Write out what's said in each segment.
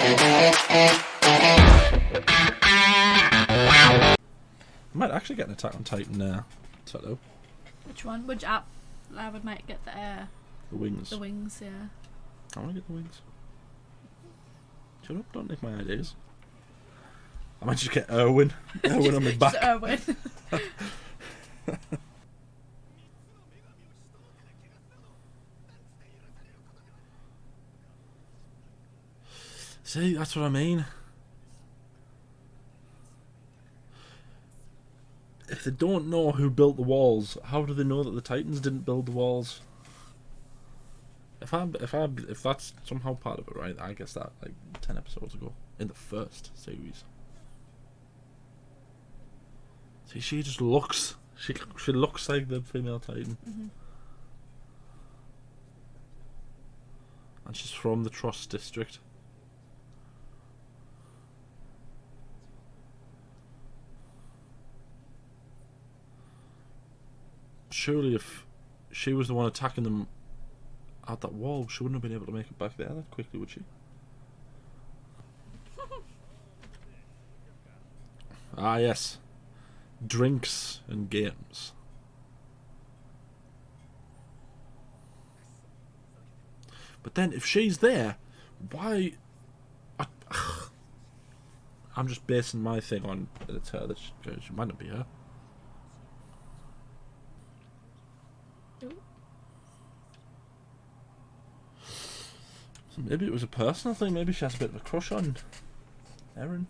I might actually get an Attack on Titan there. Hello. Which one? Which app? I would might get The wings. The wings, yeah. I want to get the wings. Shut up, don't take my ideas. I might just get Erwin. Erwin on my back. Just Erwin. See, that's what I mean. If they don't know who built the walls, how do they know that the Titans didn't build the walls? If that's somehow part of it, right? I guess that like 10 episodes ago in the first series. See, she just looks. She looks like the female Titan, and she's from the Tross district. Surely, if she was the one attacking them at that wall, she wouldn't have been able to make it back there that quickly, would she? Ah, yes. Drinks and games. But then, if she's there, why... I'm just basing my thing on that it's her. That she might not be her. Maybe it was a personal thing. Maybe she has a bit of a crush on Eren.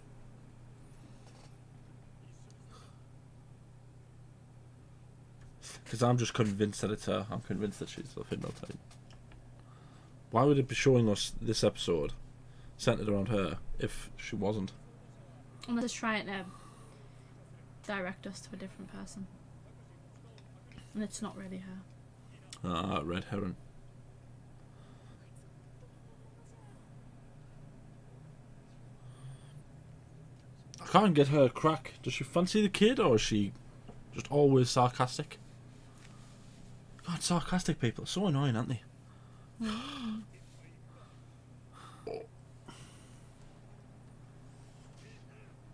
Because I'm just convinced that it's her. I'm convinced that she's the female Titan. Why would it be showing us this episode centered around her if she wasn't? Unless it's trying to direct us to a different person. And it's not really her. Ah, Red Heron. I can't get her a crack. Does she fancy the kid, or is she just always sarcastic? God, sarcastic people are so annoying, aren't they?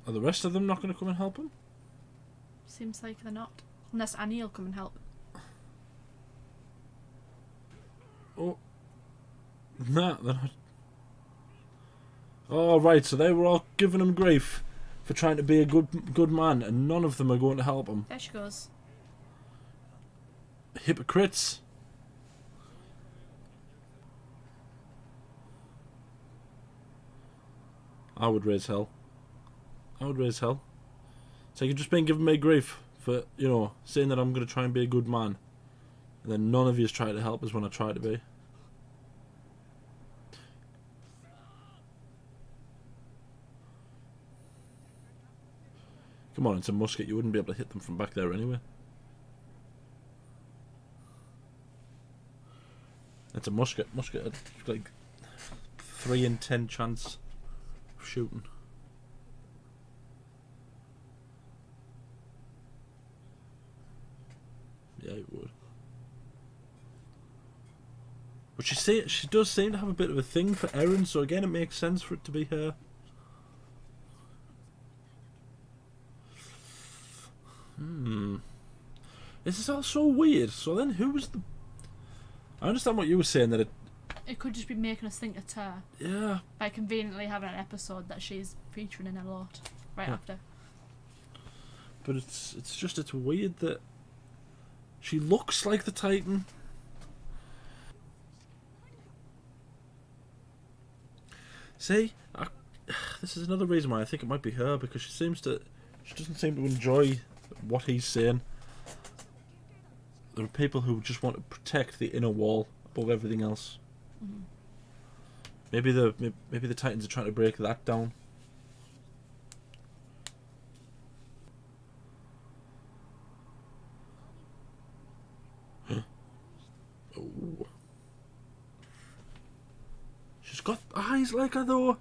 Are the rest of them not going to come and help him? Seems like they're not. Unless Annie will come and help. Oh. Nah, they're not. Oh, right, so they were all giving him grief for trying to be a good man, and none of them are going to help him. There she goes. Hypocrites. I would raise hell. I would raise hell. So you've just been giving me grief for, you know, saying that I'm going to try and be a good man. And then none of you's tried to help us when I try to be. Come on, it's a musket. You wouldn't be able to hit them from back there anyway. It's a musket. Musket, it's like 3 in 10 chance of shooting. Yeah, it would. But she does seem to have a bit of a thing for Eren, so again, it makes sense for it to be her. This is all so weird. So then, who was the? I understand what you were saying, that It could just be making us think it's her. Yeah. By conveniently having an episode that she's featuring in a lot right after. But it's weird that she looks like the Titan. See, this is another reason why I think it might be her, because she doesn't seem to enjoy what he's saying. There are people who just want to protect the inner wall above everything else. Mm-hmm. Maybe the Titans are trying to break that down. Oh. She's got eyes like her though.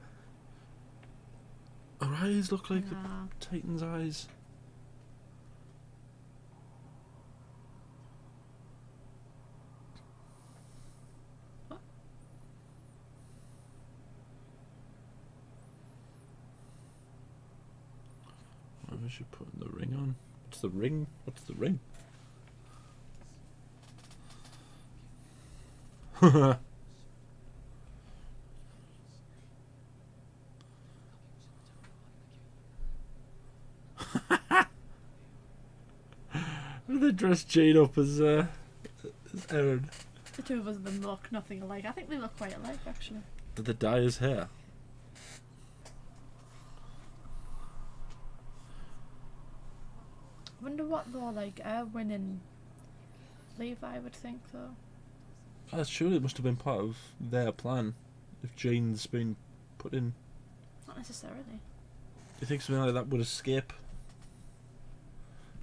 Her eyes look like the Titan's eyes. is she putting the ring on? What's the ring? What's the ring? They dressed Jade up as Aaron. The two of us them look nothing alike. I think they look quite alike, actually. Did they dye his hair? I wonder what though, like Erwin and Levi would think though. Surely it must have been part of their plan. If Jane's been put in. Not necessarily. Do you think something like that would escape?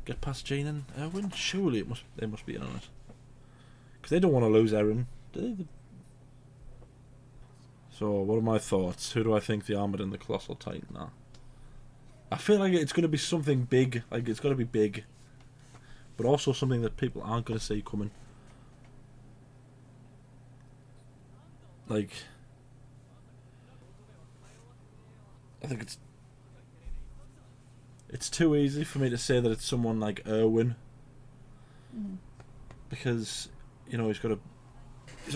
Get past Jane and Erwin? Surely they must be in on it. Because they don't want to lose Aaron, do they? So, what are my thoughts? Who do I think the Armored and the Colossal Titan are? I feel like it's going to be something big. Like, it's got to be big. But also something that people aren't going to see coming. Like, I think it's too easy for me to say that it's someone like Erwin. Mm. Because, you know, he's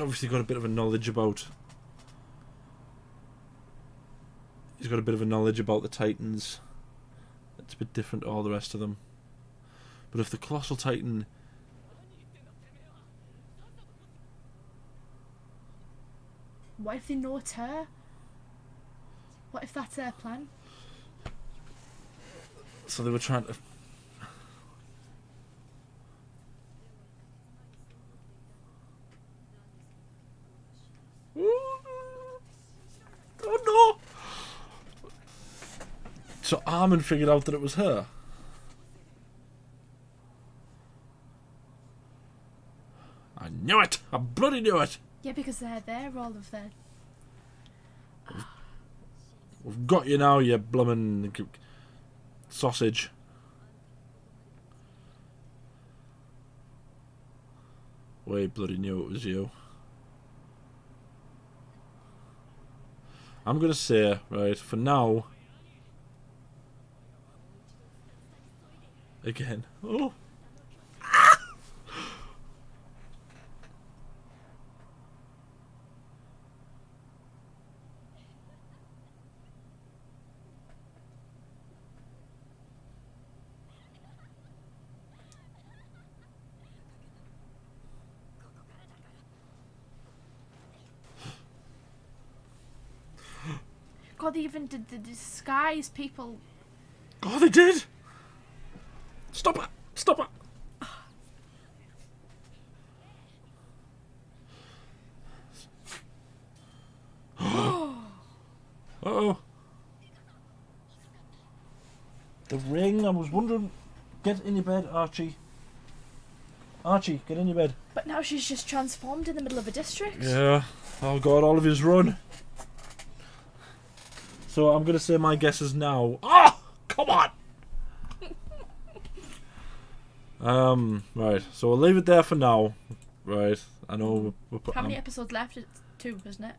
obviously got a bit of a knowledge about... He's got a bit of a knowledge about the Titans. It's a bit different to all the rest of them. But if the Colossal Titan... What if they know it's her? What if that's their plan? So they were trying to... Oh no! So Armin figured out that it was her. I knew it! I bloody knew it! Yeah, because they're there, all of their... We've got you now, you bloomin' sausage. We bloody knew it was you. I'm gonna say, right, for now... Again. Oh! God, they even did the disguise people. Oh, they did! Stop it! Stop it! Uh-oh. The ring, I was wondering... Get in your bed, Archie. Archie, get in your bed. But now she's just transformed in the middle of a district. Yeah. Oh god, Oliver's run. So I'm going to say my guess is now... Oh! Come on! Right. So we'll leave it there for now. Right. I know we're How many episodes left? It's 2, isn't it?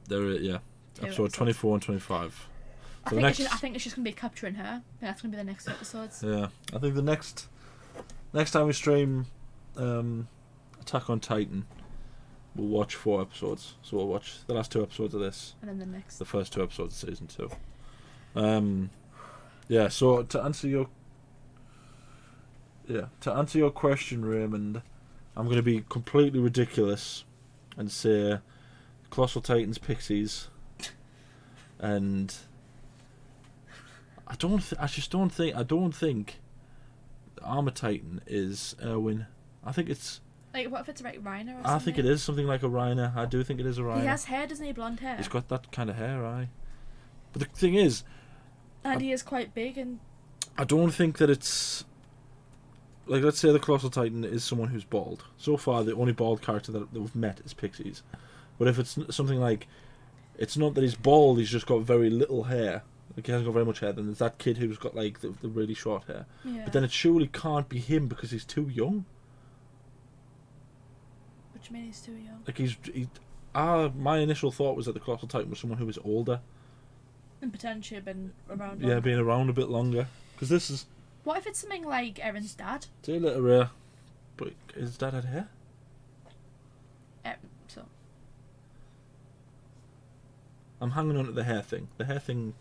There, yeah. 2 Episode episodes. 24 and 25. I So think it's just going to be capturing her. And that's going to be the next episodes. Yeah. I think the next time we stream Attack on Titan, we'll watch 4 episodes. So we'll watch the last 2 episodes of this. And then the next. The first 2 episodes of season 2. Yeah, so to answer your question, Raymond, I'm going to be completely ridiculous and say Colossal Titans Pixies, and I don't think Armor Titan is Erwin. I think it's... Like, what if it's like Reiner or something? I think it is something like a Reiner. I do think it is a Reiner. He has hair, doesn't he? Blonde hair. He's got that kind of hair, aye. But the thing is... And he is quite big and... I don't think that it's... Like, let's say the Colossal Titan is someone who's bald. So far, the only bald character that we've met is Pixies. But if it's something like... It's not that he's bald, he's just got very little hair. Like, he hasn't got very much hair. Then there's that kid who's got, like, the really short hair. Yeah. But then it surely can't be him because he's too young. What do you mean he's too young? Like, my initial thought was that the Colossal Titan was someone who was older. And potentially been around Yeah, longer. being around a bit longer. Because this is... What if it's something like Erin's dad? See, little Ray. But his dad had hair? So I'm hanging on to the hair thing. The hair thing...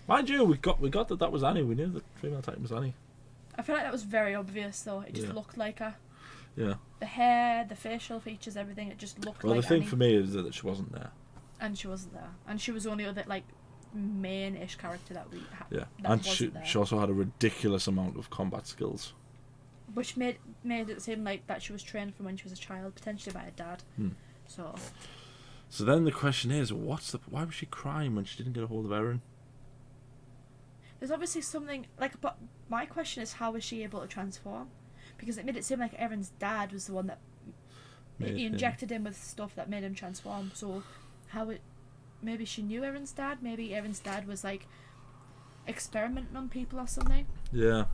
Mind you, we got that was Annie. We knew the female Titan was Annie. I feel like that was very obvious though. It just looked like her. Yeah. The hair, the facial features, everything, it just looked like Well, the thing Annie. for me is that she wasn't there. And she wasn't there. And she was the only other, like, main-ish character that we had. Yeah. That And wasn't there. she also had a ridiculous amount of combat skills. Which made it seem like that she was trained from when she was a child, potentially by her dad. So then the question is, why was she crying when she didn't get a hold of Eren? There's obviously something, like, but my question is, how was she able to transform? Because it made it seem like Eren's dad was the one that he injected him with stuff that made him transform. So maybe she knew Eren's dad, maybe Eren's dad was like experimenting on people or something. Yeah.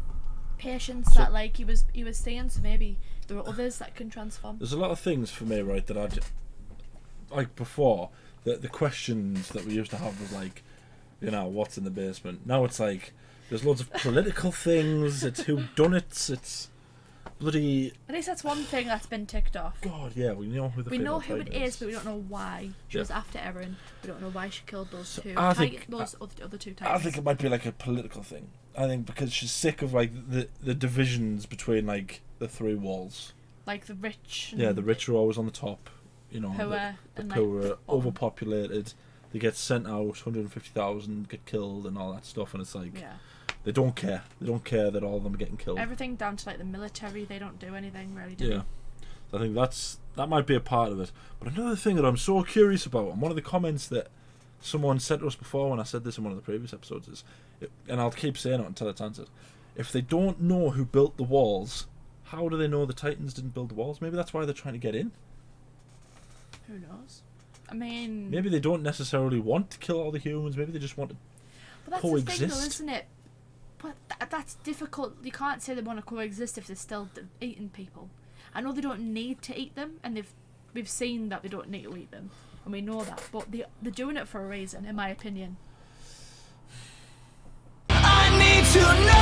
Patients that like he was seeing, so maybe there were others that can transform. There's a lot of things for me, right, that like before, the questions that we used to have was like, you know, what's in the basement? Now it's like, there's loads of political things, it's whodunits, it's bloody... At least that's one thing that's been ticked off. God, yeah, we know who the female it Titan is, but we don't know why. She was after Eren. We don't know why she killed those two. I think those other two Titans. I think it might be like a political thing. I think because she's sick of like the divisions between like the three walls. Like the rich. Yeah, the rich are always on the top. You know, the poor are overpopulated. They get sent out, 150,000 get killed and all that stuff, and it's like they don't care. They don't care that all of them are getting killed. Everything down to like the military, they don't do anything really, do they? So I think that might be a part of it. But another thing that I'm so curious about, and one of the comments that someone said to us before when I said this in one of the previous episodes is, and I'll keep saying it until it's answered, if they don't know who built the walls, how do they know the Titans didn't build the walls? Maybe that's why they're trying to get in. Who knows? I mean... Maybe they don't necessarily want to kill all the humans, maybe they just want to coexist. The thing though, isn't it? But that's difficult. You can't say they want to coexist if they're still eating people. I know they don't need to eat them, and we've seen that they don't need to eat them, and we know that, but they're doing it for a reason, in my opinion. I need to know.